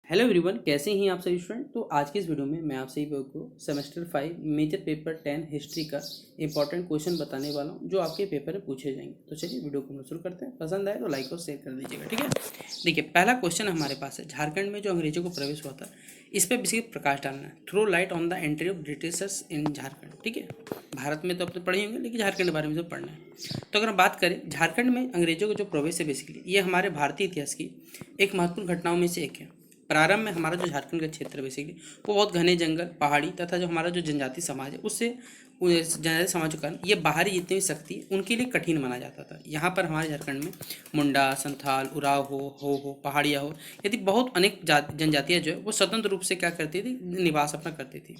Hello everyone, कैसे हैं आप सभी स्टूडेंट। तो आज की इस वीडियो में मैं आप सभी को सेमेस्टर 5 मेजर पेपर 10 हिस्ट्री का इंपॉर्टेंट क्वेश्चन बताने वाला हूं जो आपके पेपर में पूछे जाएंगे। तो चलिए वीडियो को हम शुरू करते हैं। पसंद आए तो लाइक और शेयर कर दीजिएगा, ठीक है। देखिए, पहला क्वेश्चन हमारे पास है, झारखंड में जो अंग्रेजों को प्रवेश हुआ था इस पर बेसिकली प्रकाश डालना है। Throw light on the entry of Britishers in Jharkhand, ठीक है। भारत में तो अब तो पढ़े होंगे, लेकिन झारखंड के बारे में तो पढ़ना है। तो अगर हम बात करें झारखंड में अंग्रेजों का जो प्रवेश है, बेसिकली ये हमारे भारतीय इतिहास की एक महत्वपूर्ण घटनाओं में से एक है। प्रारंभ में हमारा जो झारखंड का क्षेत्र है बेसिकली वो बहुत घने जंगल, पहाड़ी तथा जो हमारा जो जनजाति समाज है उससे जनजाति समाज के कारण ये बाहरी जितनी भी शक्ति है उनके लिए कठिन माना जाता था। यहाँ पर हमारे झारखंड में मुंडा, संथाल, उराव हो पहाड़िया हो, यदि बहुत अनेक जनजातियाँ जो है वो स्वतंत्र रूप से क्या करती थी, निवास अपना करती थी।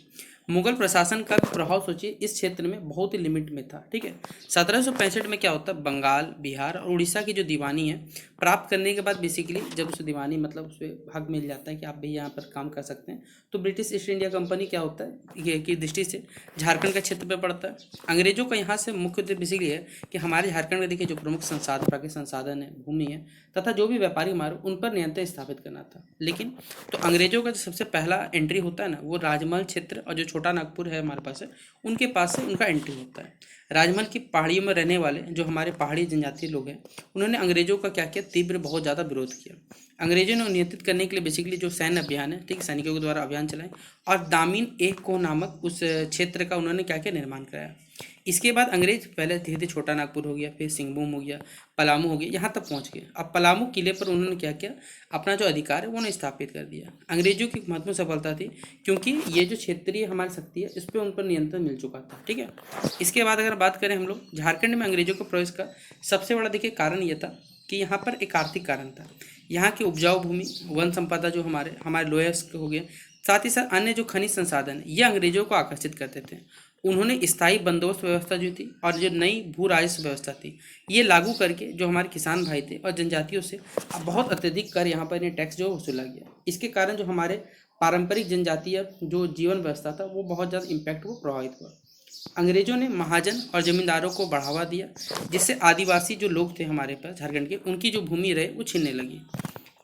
मुगल प्रशासन का प्रभाव सोचिए इस क्षेत्र में बहुत ही लिमिट में था, ठीक है। 1765 में क्या होता है, बंगाल, बिहार और उड़ीसा की जो दीवानी है प्राप्त करने के बाद बेसिकली जब उस दीवानी मतलब उस पर हक मिल जाता है कि आप भी यहाँ पर काम कर सकते हैं, तो ब्रिटिश ईस्ट इंडिया कंपनी क्या होता है ये की दृष्टि से झारखंड का क्षेत्र पर पड़ता है। अंग्रेजों का यहाँ से मुख्य उद्देश्य बेसिकली है कि हमारे झारखंड में देखिए जो प्रमुख संसाधन, प्राकृतिक संसाधन है, भूमि है तथा जो भी व्यापारी मार्ग उन पर नियंत्रण स्थापित करना था। लेकिन तो अंग्रेजों का जो सबसे पहला एंट्री होता है ना, वो राजमहल क्षेत्र और जो छोटा नागपुर है हमारे पास है उनके पास से उनका एंट्री होता है। राजमहल की पहाड़ियों में रहने वाले जो हमारे पहाड़ी जनजाति लोग हैं उन्होंने अंग्रेजों का क्या किया, तीव्र बहुत ज़्यादा विरोध किया। अंग्रेजों ने नियंत्रित करने के लिए बेसिकली जो सैन्य अभियान है, ठीक, सैनिकों के द्वारा अभियान चलाए और दामिन एक को नामक उस क्षेत्र का उन्होंने क्या किया, निर्माण कराया। इसके बाद अंग्रेज पहले धीरे धीरे छोटा नागपुर हो गया, फिर सिंहभूम हो गया, पलामू हो गया, यहाँ तक पहुँच गए। अब पलामू किले पर उन्होंने क्या किया, अपना जो अधिकार है वो उन्हें स्थापित कर दिया। अंग्रेजों की महत्वपूर्ण सफलता थी क्योंकि ये जो क्षेत्रीय हमारी शक्ति है इस पर उन पर नियंत्रण मिल चुका था, ठीक है। इसके बाद अगर बात करें हम लोग झारखंड में अंग्रेजों के प्रवेश का सबसे बड़ा देखिए कारण ये था कि यहाँ पर एक आर्थिक कारण था। यहाँ की उपजाऊ भूमि, वन संपदा जो हमारे हमारे लोयस हो गए, साथ ही साथ अन्य जो खनिज संसाधन ये अंग्रेजों को आकर्षित करते थे। उन्होंने स्थायी बंदोबस्त व्यवस्था जो थी और जो नई भू राजस्व व्यवस्था थी ये लागू करके जो हमारे किसान भाई थे और जनजातियों से बहुत अत्यधिक कर यहाँ पर ये टैक्स जो वसूला गया। इसके कारण जो हमारे पारंपरिक जनजातीय जो जीवन व्यवस्था था वो बहुत ज़्यादा इम्पैक्ट वो प्रभावित हुआ। अंग्रेजों ने महाजन और जमींदारों को बढ़ावा दिया जिससे आदिवासी जो लोग थे हमारे पास झारखंड के उनकी जो भूमि रहे वो छीनने लगी।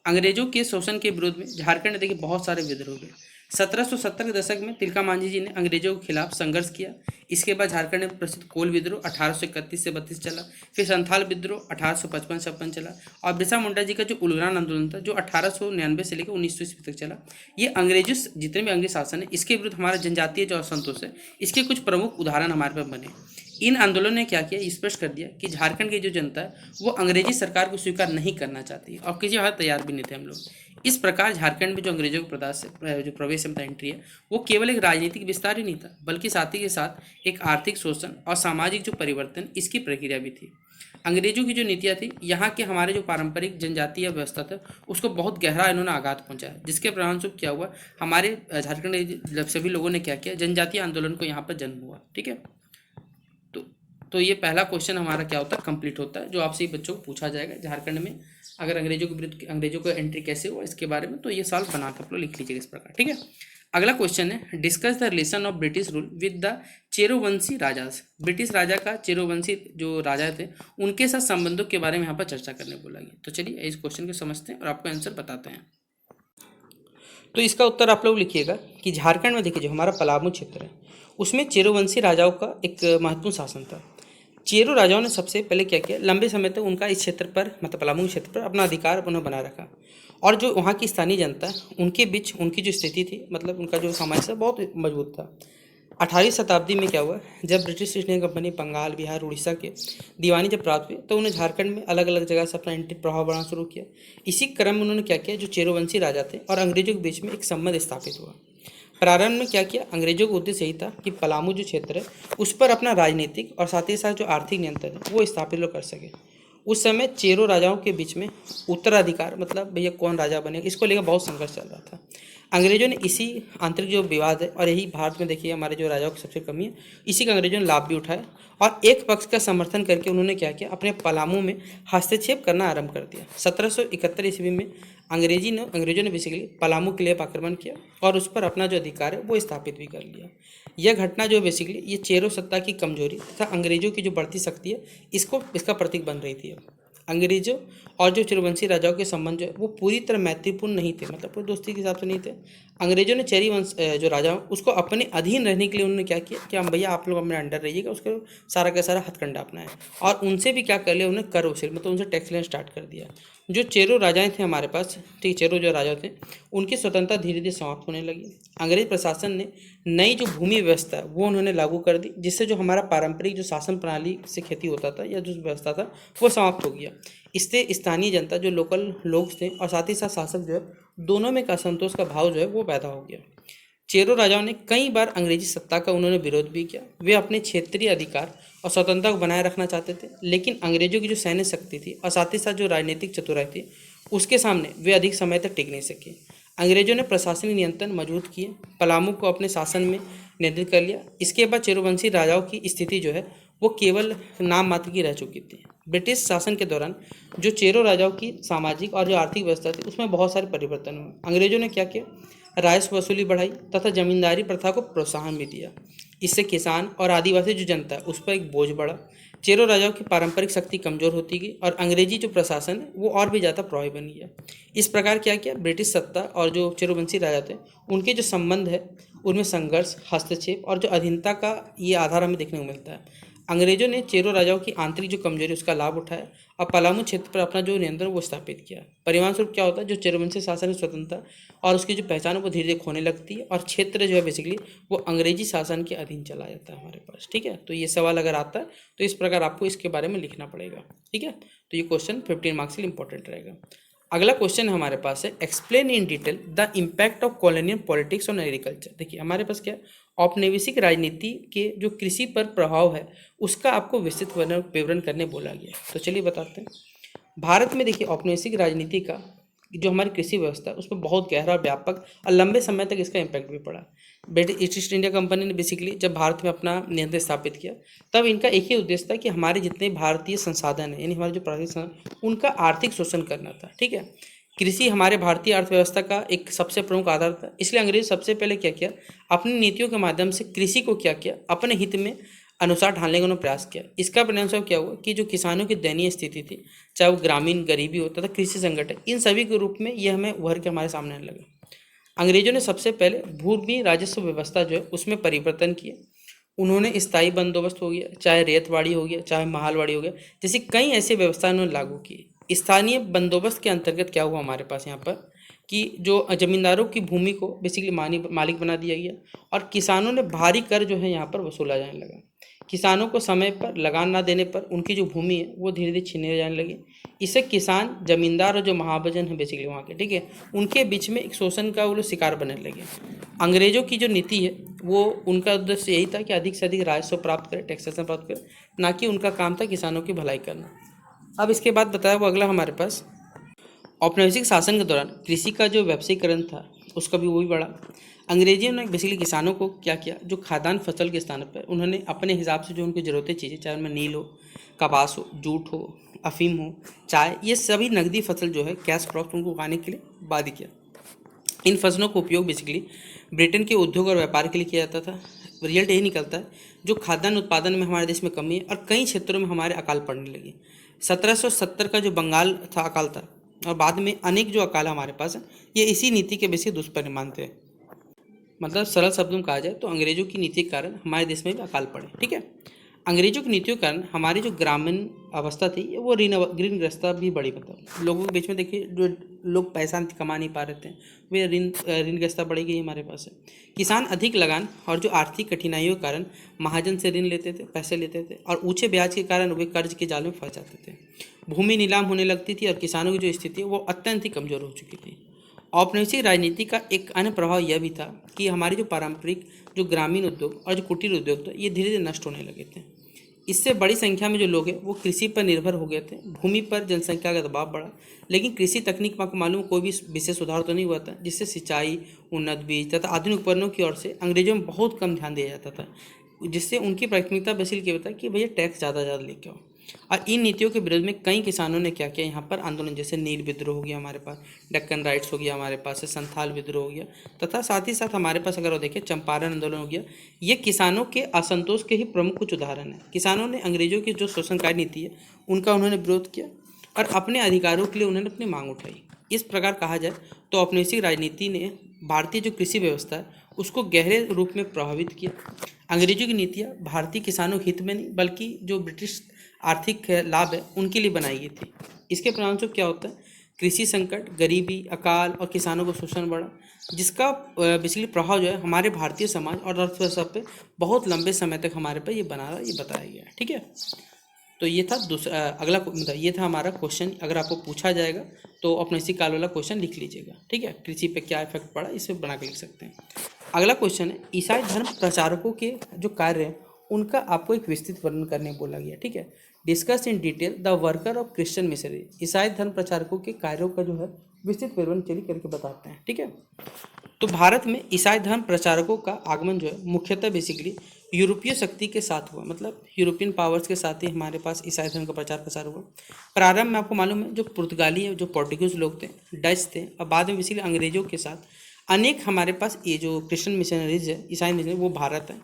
अंग्रेजों के शोषण के विरोध में झारखंड देखिए बहुत सारे विद्रोह हुए। 1770 के दशक में तिलका मांझी जी ने अंग्रेजों के खिलाफ संघर्ष किया। इसके बाद झारखंड में प्रसिद्ध कोल विद्रोह 1831 से 32 चला, फिर संथाल विद्रोह 1855-56 चला और बिरसा मुंडा जी का जो उलगुरान आंदोलन था जो 1899 से लेकर 1900 ईस्वी तक चला। ये अंग्रेजों जितने भी अंग्रेज शासन है इसके विरुद्ध हमारा जनजातीय जो असंतोष है इसके कुछ प्रमुख उदाहरण हमारे पास बने। इन आंदोलनों ने क्या किया, स्पष्ट कर दिया कि झारखंड की जो जनता है वो अंग्रेजी सरकार को स्वीकार नहीं करना चाहती और किसी हाथ तैयार भी नहीं थे हम लोग। इस प्रकार झारखंड में जो अंग्रेजों के जो प्रवेश एंट्री है वो केवल एक राजनीतिक विस्तार ही नहीं था बल्कि साथ ही के साथ एक आर्थिक शोषण और सामाजिक जो परिवर्तन इसकी प्रक्रिया भी थी। अंग्रेजों की जो नीतियाँ थी यहाँ के हमारे जो पारंपरिक जनजातीय व्यवस्था था उसको बहुत गहरा इन्होंने आघात पहुँचाया, जिसके परिणामस्वरूप क्या हुआ, हमारे झारखंड सभी लोगों ने क्या किया, जनजातीय आंदोलन को यहाँ पर जन्म हुआ, ठीक है। तो तो ये पहला क्वेश्चन हमारा क्या होता है, कंप्लीट होता है, जो आपसे बच्चों को पूछा जाएगा झारखंड में अगर अंग्रेजों के विरुद्ध अंग्रेजों को एंट्री कैसे हुआ इसके बारे में। तो ये सवाल बना कर आप लोग लिख लीजिएगा इस प्रकार, ठीक है। अगला क्वेश्चन है, discuss the relation of British rule with the Cherovanshi rajas. British राजा का चेरोवंशी जो राजा थे उनके साथ संबंधों के बारे में यहाँ पर चर्चा करने बोला गया। तो चलिए इस क्वेश्चन को समझते हैं और आपको आंसर बताते हैं। तो इसका उत्तर आप लोग लिखिएगा कि झारखंड में देखिए जो हमारा पलामू क्षेत्र है उसमें चेरोवंशी राजाओं का एक महत्वपूर्ण शासन था। चेरो राजाओं ने सबसे पहले क्या किया, लंबे समय तक उनका इस क्षेत्र पर मतलब पलामू क्षेत्र पर अपना अधिकार उन्होंने बनाए रखा और जो वहाँ की स्थानीय जनता है उनके बीच उनकी जो स्थिति थी मतलब उनका जो सामंजस्य बहुत मजबूत था। 18वीं शताब्दी में क्या हुआ, जब British East India Company Bengal, Bihar, Orissa के दीवानी जब प्राप्त हुई तो उन्हें झारखंड में अलग अलग जगह से अपना प्रभाव बढ़ाना शुरू किया। इसी क्रम में उन्होंने क्या किया, जो चेरोवंशी राजा थे और अंग्रेजों के बीच में एक संबंध स्थापित हुआ। प्रारंभ में क्या किया, अंग्रेजों का उद्देश्य यही था कि पलामू जो क्षेत्र है उस पर अपना राजनीतिक और साथ ही साथ जो आर्थिक नियंत्रण है वो स्थापित लोग कर सके। उस समय चेरो राजाओं के बीच में उत्तराधिकार मतलब भैया कौन राजा बनेगा इसको लेकर बहुत संघर्ष चल रहा था। अंग्रेजों ने इसी आंतरिक जो विवाद है और यही भारत में देखिए हमारे जो राजाओं की सबसे कमी है, इसी का अंग्रेजों ने लाभ भी उठाया और एक पक्ष का समर्थन करके उन्होंने क्या किया, अपने पलामू में हस्तक्षेप करना आरंभ कर दिया। 1771 ईस्वी में अंग्रेजों ने बेसिकली पलामू किले पर आक्रमण किया और उस पर अपना जो अधिकार है वो स्थापित भी कर लिया। यह घटना जो बेसिकली ये चेरो सत्ता की कमजोरी तथा अंग्रेजों की जो बढ़ती शक्ति है इसका प्रतीक बन रही थी। अंग्रेजों और जो चिरवंशी राजाओं के संबंध जो है वो पूरी तरह मैत्रीपूर्ण नहीं थे, मतलब पूरी दोस्ती के हिसाब से नहीं थे। अंग्रेजों ने चेरी वंश जो राजा उसको अपने अधीन रहने के लिए उन्होंने क्या किया कि हम भैया आप लोग अपने अंडर रहिएगा, उसका सारा का सारा हथकंडा अपनाया और उनसे भी क्या कर लिया, उन्हें कर वसूल मतलब उनसे टैक्स लेना स्टार्ट कर दिया। जो चेरो राजाएं थे हमारे पास, ठीक, चेरो जो राजा थे उनकी स्वतंत्रता धीरे धीरे समाप्त होने लगी। अंग्रेज प्रशासन ने नई जो भूमि व्यवस्था है वो उन्होंने लागू कर दी, जिससे जो हमारा पारंपरिक जो शासन प्रणाली से खेती होता था या जो व्यवस्था था वो समाप्त हो गया। इससे स्थानीय जनता जो लोकल लोग थे और साथ ही साथ शासक जो है दोनों में एक असंतोष का भाव जो है वो पैदा हो गया। चेरो राजाओं ने कई बार अंग्रेजी सत्ता का उन्होंने विरोध भी किया। वे अपने क्षेत्रीय अधिकार और स्वतंत्रता को बनाए रखना चाहते थे, लेकिन अंग्रेजों की जो सैन्य शक्ति थी और साथ ही साथ जो राजनीतिक चतुराई थी उसके सामने वे अधिक समय तक टिक नहीं सके। अंग्रेजों ने प्रशासनिक नियंत्रण मजबूत किए, पलामू को अपने शासन में नियंत्रित कर लिया। इसके बाद चेरोवंशी राजाओं की स्थिति जो है वो केवल नाम मात्र की रह चुकी थी। ब्रिटिश शासन के दौरान जो चेरो राजाओं की सामाजिक और जो आर्थिक व्यवस्था थी उसमें बहुत सारे परिवर्तन हुए। अंग्रेजों ने क्या किया, राजस्व वसूली बढ़ाई तथा जमींदारी प्रथा को प्रोत्साहन भी दिया। इससे किसान और आदिवासी जो जनता है उस पर एक बोझ बढ़ा। चेरो राजाओं की पारंपरिक शक्ति कमजोर होती गई और अंग्रेजी जो प्रशासन है वो और भी ज़्यादा प्रभावी बन गया। इस प्रकार क्या किया, ब्रिटिश सत्ता और जो चेरोवंशी राजा थे उनके जो संबंध है उनमें संघर्ष, हस्तक्षेप और जो अधीनता का ये आधार हमें देखने को मिलता है। अंग्रेजों ने चेरो राजाओं की आंतरिक जो कमजोरी उसका लाभ उठाया और पलामू क्षेत्र पर अपना जो नियंत्रण वो स्थापित किया। परिणाम स्वरूप क्या होता है, जो चेरोवंशी शासन की स्वतंत्रता और उसकी जो पहचान है वो धीरे धीरे खोने लगती है और क्षेत्र जो है बेसिकली वो अंग्रेजी शासन के अधीन चला जाता है हमारे पास। ठीक है, तो ये सवाल अगर आता है तो इस प्रकार आपको इसके बारे में लिखना पड़ेगा। ठीक है, तो ये क्वेश्चन 15 मार्क्स के लिए इंपॉर्टेंट रहेगा। अगला क्वेश्चन हमारे पास है, explain in detail the impact of colonial politics on agriculture. देखिए हमारे पास क्या, औपनिवेशिक राजनीति के जो कृषि पर प्रभाव है उसका आपको विस्तृत विवरण करने बोला गया। तो चलिए बताते हैं। भारत में देखिए औपनिवेशिक राजनीति का जो हमारी कृषि व्यवस्था है उस पर बहुत गहरा, व्यापक और लंबे समय तक इसका इम्पैक्ट भी पड़ा। ब्रिटिश ईस्ट इंडिया कंपनी ने बेसिकली जब भारत में अपना नियंत्रण स्थापित किया तब इनका एक ही उद्देश्य था कि हमारे जितने भारतीय संसाधन हैं यानी हमारे जो प्राकृतिक संसाधन उनका आर्थिक शोषण करना था। ठीक है, कृषि हमारे भारतीय अर्थव्यवस्था का एक सबसे प्रमुख आधार था, इसलिए अंग्रेज सबसे पहले क्या किया, अपनी नीतियों के माध्यम से कृषि को क्या किया, अपने हित में अनुसार ढालने का उन्होंने प्रयास किया। इसका परिणामस्वरूप क्या हुआ कि जो किसानों की दयनीय स्थिति थी, चाहे वो ग्रामीण गरीबी हो तथा कृषि संकट, इन सभी के रूप में यह हमें उभर के हमारे सामने आने लगा। अंग्रेजों ने सबसे पहले भूमि राजस्व व्यवस्था जो है उसमें परिवर्तन किए। उन्होंने स्थायी बंदोबस्त हो गया, चाहे रेतवाड़ी हो गया, चाहे माहलवाड़ी हो गया, जैसी कई ऐसी व्यवस्थाएं उन्होंने लागू की। स्थानीय बंदोबस्त के अंतर्गत क्या हुआ हमारे पास यहाँ पर कि जो जमींदारों की भूमि को बेसिकली मालिक बना दिया गया और किसानों ने भारी कर जो है यहाँ पर वसूला जाने लगा। किसानों को समय पर लगान ना देने पर उनकी जो भूमि है वो धीरे धीरे छीने जाने लगी। इससे किसान, जमींदार और जो महाजन है बेसिकली वहाँ के, ठीक है, उनके बीच में एक शोषण का वो लोग शिकार बनने लगे। अंग्रेजों की जो नीति है वो उनका उद्देश्य यही था कि अधिक से अधिक राजस्व प्राप्त करें, टैक्सेशन प्राप्त करें, ना कि उनका काम था किसानों की भलाई करना। अब इसके बाद बताया वो अगला हमारे पास, औपनिवेशिक शासन के दौरान कृषि का जो व्यवसायीकरण था उसका भी वो भी बढ़ा। अंग्रेजियों ने बेसिकली किसानों को क्या किया, जो खाद्यान्न फसल के स्थान पर उन्होंने अपने हिसाब से जो उनकी ज़रूरतें चीज़ें, चाहे उनमें नील हो, कपास हो, जूट हो, अफीम हो, चाय, ये सभी नकदी फसल जो है कैश क्रॉप उनको उगाने के लिए बाध्य किया। इन फसलों का उपयोग बेसिकली ब्रिटेन के उद्योग और व्यापार के लिए किया जाता था। रिजल्ट यही निकलता है जो खाद्यान्न उत्पादन में हमारे देश में कमी है और कई क्षेत्रों में हमारे अकाल पड़ने लगे। 1770 का जो बंगाल था अकाल था और बाद में अनेक जो अकाल हमारे पास है ये इसी नीति के बेसिक दुष्परिणाम थे। मतलब सरल शब्दों में कहा जाए तो अंग्रेजों की नीति के कारण हमारे देश में भी अकाल पड़े। ठीक है, अंग्रेजों की नीतियों के कारण हमारी जो ग्रामीण अवस्था थी वो ऋणग्रस्तता भी बढ़ी। मतलब लोगों के बीच में देखिए जो लोग पैसा कमा नहीं पा रहे थे वे ऋणग्रस्तता बढ़ी गई हमारे पास है। किसान अधिक लगान और जो आर्थिक कठिनाइयों के कारण महाजन से ऋण लेते थे, पैसे लेते थे और ऊंचे ब्याज के कारण वे कर्ज के जाल में फंस जाते थे। भूमि नीलाम होने लगती थी और किसानों की जो स्थिति वो अत्यंत ही कमज़ोर हो चुकी थी। औपनिवेशिक राजनीति का एक अन्य प्रभाव यह भी था कि हमारे जो पारंपरिक जो ग्रामीण उद्योग और जो कुटीर उद्योग था ये धीरे धीरे नष्ट होने लगे थे। इससे बड़ी संख्या में जो लोग हैं वो कृषि पर निर्भर हो गए थे। भूमि पर जनसंख्या का दबाव बढ़ा, लेकिन कृषि तकनीक में आपको मालूम कोई भी विशेष सुधार तो नहीं हुआ था, जिससे सिंचाई, उन्नत बीज तथा आधुनिक उपकरणों की ओर से अंग्रेजों में बहुत कम ध्यान दिया जाता था, जिससे उनकी प्राथमिकता बेसिकली क्या होता कि भैया टैक्स ज़्यादा लेके आओ। और इन नीतियों के विरोध में कई किसानों ने क्या किया यहाँ पर आंदोलन, जैसे नील विद्रोह हो गया हमारे पास, डेक्कन राइट्स हो गया हमारे पास, संथाल विद्रोह हो गया, तथा साथ ही साथ हमारे पास अगर वो देखें चंपारण आंदोलन हो गया। ये किसानों के असंतोष के ही प्रमुख कुछ उदाहरण हैं। किसानों ने अंग्रेजों की जो शोषणकारी नीति है उनका उन्होंने विरोध किया और अपने अधिकारों के लिए उन्होंने अपनी मांग उठाई। इस प्रकार कहा जाए तो औपनिवेशिक राजनीति ने भारतीय जो कृषि व्यवस्था है उसको गहरे रूप में प्रभावित किया। अंग्रेजों की नीतियाँ भारतीय किसानों के हित में नहीं बल्कि जो ब्रिटिश आर्थिक लाभ है उनके लिए बनाई गई थी। इसके परिणामस्वरूप क्या होता है, कृषि संकट, गरीबी, अकाल और किसानों का शोषण बढ़ा, जिसका बेसिकली प्रभाव जो है हमारे भारतीय समाज और अर्थव्यवस्था पे बहुत लंबे समय तक हमारे पे ये बना रहा, ये बताया गया है। ठीक है, तो ये था दूसरा अगला मतलब ये था हमारा क्वेश्चन। अगर आपको पूछा जाएगा तो अपने इसी काल वाला क्वेश्चन लिख लीजिएगा। ठीक है, कृषि पे क्या इफेक्ट पड़ा इसे बना के लिख सकते हैं। अगला क्वेश्चन है, ईसाई धर्म प्रचारकों के जो कार्य हैं उनका आपको एक विस्तृत वर्णन करने बोला गया। ठीक है, discuss in detail the worker of Christian missionary. ईसाई धर्म प्रचारकों के कार्यों का जो है विस्तृत विवरण चलिए करके बताते हैं। ठीक है, तो भारत में ईसाई धर्म प्रचारकों का आगमन जो है मुख्यतः बेसिकली यूरोपीय शक्ति के साथ हुआ, मतलब यूरोपियन पावर्स के साथ ही हमारे पास ईसाई धर्म का प्रचार प्रसार हुआ। प्रारंभ में आपको मालूम है जो पुर्तगाली है, जो पोर्टुगीज लोग थे, डच थे, और बाद में बेसिकली अंग्रेजों के साथ अनेक हमारे पास ये जो क्रिश्चियन मिशनरीज है, ईसाई मिशनरी, वो भारत है।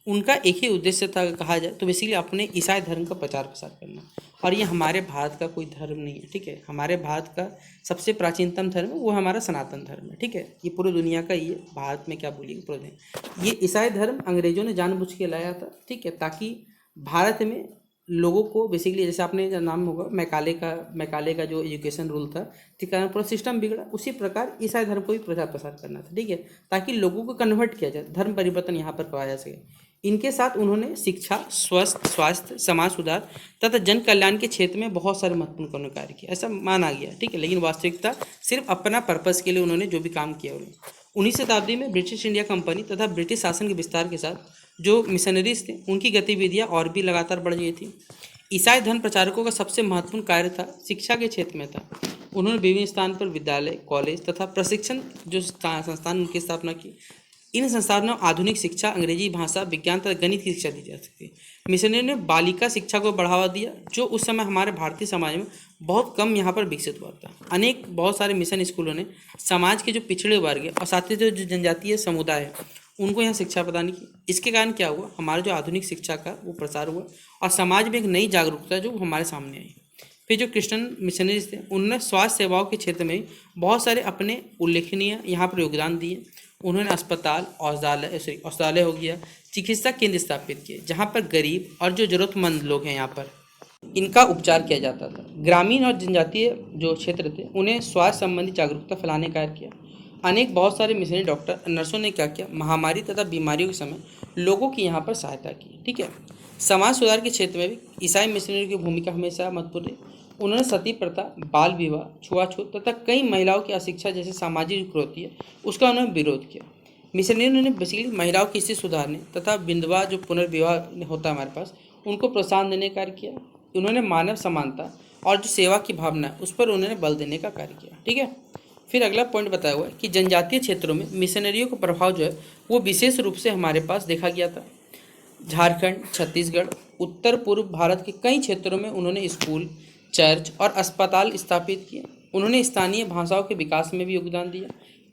उनका एक ही उद्देश्य था कहा जाए तो बेसिकली अपने ईसाई धर्म का प्रचार प्रसार करना। और ये हमारे भारत का कोई धर्म नहीं है। ठीक है, हमारे भारत का सबसे प्राचीनतम धर्म है वो हमारा सनातन धर्म है। ठीक है, ये पूरी दुनिया का ये भारत में क्या बोलिए पूरे दुनिया, ये ईसाई धर्म अंग्रेजों ने जानबूझ के लाया था। ठीक है, ताकि भारत में लोगों को बेसिकली जैसे आपने नाम होगा मैकाले का जो एजुकेशन रूल था, ठीक है, पूरा सिस्टम बिगड़ा, उसी प्रकार ईसाई धर्म को भी प्रचार प्रसार करना था। ठीक है, ताकि लोगों को कन्वर्ट किया जाए, धर्म परिवर्तन यहाँ पर पाया जा सके। इनके साथ उन्होंने शिक्षा, स्वास्थ्य, समाज सुधार तथा जन कल्याण के क्षेत्र में बहुत सारे महत्वपूर्ण कार्य किए, ऐसा माना गया। ठीक है, लेकिन वास्तविकता सिर्फ अपना पर्पस के लिए उन्होंने जो भी काम किया उन्होंने 19वीं शताब्दी में ब्रिटिश इंडिया कंपनी तथा ब्रिटिश शासन के विस्तार के साथ जो मिशनरीज थे उनकी गतिविधियां और भी लगातार बढ़ गई थी। ईसाई धर्म प्रचारकों का सबसे महत्वपूर्ण कार्य था शिक्षा के क्षेत्र में था। उन्होंने विभिन्न स्थान पर विद्यालय, कॉलेज तथा प्रशिक्षण जो संस्थान उनकी स्थापना की। इन संस्थानों में आधुनिक शिक्षा, अंग्रेजी भाषा, विज्ञान तथा गणित की शिक्षा दी जा सकती है। मिशनरी ने बालिका शिक्षा को बढ़ावा दिया, जो उस समय हमारे भारतीय समाज में बहुत कम यहाँ पर विकसित हुआ था। बहुत सारे मिशन स्कूलों ने समाज के जो पिछड़े वर्ग है और साथ ही जो जनजातीय समुदाय है उनको यहाँ शिक्षा प्रदान की। इसके कारण क्या हुआ, हमारा जो आधुनिक शिक्षा का वो प्रसार हुआ और समाज में एक नई जागरूकता जो हमारे सामने आई। फिर जो क्रिश्चियन मिशनरीज थे उन्होंने स्वास्थ्य सेवाओं के क्षेत्र में बहुत सारे अपने उल्लेखनीय यहाँ पर योगदान दिए। उन्होंने अस्पताल, औषधालय हो गया, चिकित्सा केंद्र स्थापित किए जहाँ पर गरीब और जो जरूरतमंद लोग हैं यहाँ पर इनका उपचार किया जाता था। ग्रामीण और जनजातीय जो क्षेत्र थे उन्हें स्वास्थ्य संबंधी जागरूकता फैलाने का कार्य किया। बहुत सारे मिशनरी डॉक्टर, नर्सों ने क्या किया, महामारी तथा बीमारियों के समय लोगों की यहाँ पर सहायता की। ठीक है, समाज सुधार के क्षेत्र में भी ईसाई मिशनरी की भूमिका हमेशा महत्वपूर्ण है। उन्होंने सती प्रथा, बाल विवाह, छुआछूत तथा कई महिलाओं की अशिक्षा जैसे सामाजिक कुरीति है उसका उन्होंने विरोध किया। मिशनरी ने बेसिकली महिलाओं की स्थिति सुधारने तथा विधवा जो पुनर्विवाह होता है हमारे पास उनको प्रोत्साहन देने का कार्य किया। उन्होंने मानव समानता और जो सेवा की भावना है उस पर उन्होंने बल देने का कार्य किया। ठीक है, फिर अगला पॉइंट बताया हुआ है कि जनजातीय क्षेत्रों में मिशनरियों का प्रभाव जो है वो विशेष रूप से हमारे पास देखा गया था। झारखंड, छत्तीसगढ़, उत्तर पूर्व भारत के कई क्षेत्रों में उन्होंने स्कूल, चर्च और अस्पताल स्थापित किए। उन्होंने स्थानीय भाषाओं के विकास में भी योगदान दिया।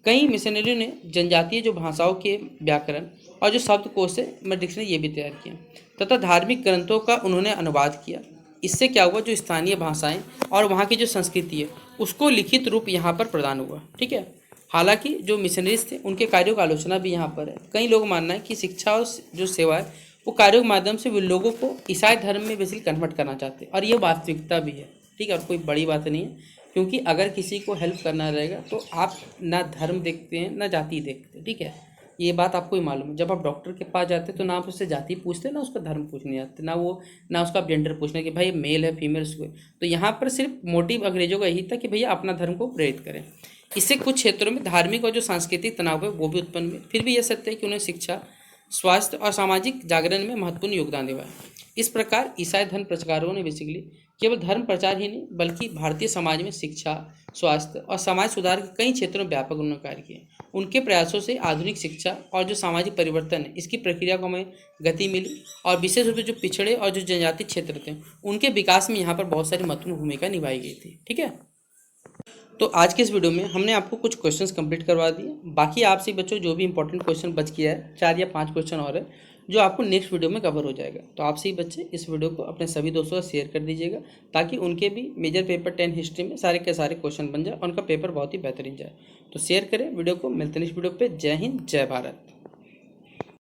कई मिशनरियों ने जनजातीय जो भाषाओं के व्याकरण और जो शब्दकोश है डिक्शनरी ये भी तैयार किया तथा धार्मिक ग्रंथों का उन्होंने अनुवाद किया। इससे क्या हुआ, जो स्थानीय भाषाएं और वहाँ की जो संस्कृति है उसको लिखित रूप यहाँ पर प्रदान हुआ। ठीक है, हालांकि जो मिशनरीज थे उनके कार्यों का आलोचना भी यहाँ पर है। कई लोग मानना है कि शिक्षा और जो सेवा है वो कार्यों के माध्यम से वे लोगों को ईसाई धर्म में बेसिकली कन्वर्ट करना चाहते हैं और ये वास्तविकता भी है। ठीक है, और कोई बड़ी बात नहीं है, क्योंकि अगर किसी को हेल्प करना रहेगा तो आप ना धर्म देखते हैं ना जाति देखते हैं। ठीक है, ये बात आपको ही मालूम है। जब आप डॉक्टर के पास जाते हैं तो ना आप उससे जाति पूछते ना उसका धर्म पूछने जाते, ना उसका जेंडर पूछने कि भाई मेल है फीमेल। तो यहाँ पर सिर्फ मोटिव अंग्रेजों का यही था कि भैया अपना धर्म को प्रेरित करें। इससे कुछ क्षेत्रों में धार्मिक और जो सांस्कृतिक तनाव है वो भी उत्पन्न हुए। फिर भी यह सत्य है कि उन्हें शिक्षा, स्वास्थ्य और सामाजिक जागरण में महत्वपूर्ण योगदान दिया। इस प्रकार ईसाई धर्म प्रचारकों ने बेसिकली केवल धर्म प्रचार ही नहीं बल्कि भारतीय समाज में शिक्षा, स्वास्थ्य और समाज सुधार के कई क्षेत्रों में व्यापक उन्होंने कार्य किए। उनके प्रयासों से आधुनिक शिक्षा और जो सामाजिक परिवर्तन है इसकी प्रक्रिया को हमें गति मिली और विशेष रूप से जो पिछड़े और जो जनजातीय क्षेत्र थे उनके विकास में यहाँ पर बहुत सारी महत्वपूर्ण भूमिका निभाई गई थी। ठीक है, तो आज के इस वीडियो में हमने आपको कुछ क्वेश्चंस कंप्लीट करवा दिए। बाकी आपसे बच्चों जो भी इंपॉर्टेंट क्वेश्चन बच गया है, 4 या 5 क्वेश्चन और है जो आपको नेक्स्ट वीडियो में कवर हो जाएगा। तो आपसे ही बच्चे इस वीडियो को अपने सभी दोस्तों से शेयर कर दीजिएगा ताकि उनके भी मेजर पेपर 10 हिस्ट्री में सारे के सारे क्वेश्चन बन जाए, उनका पेपर बहुत ही बेहतरीन जाए। तो शेयर करें वीडियो को। मिलते हैं इस वीडियो पर। जय हिंद, जय भारत।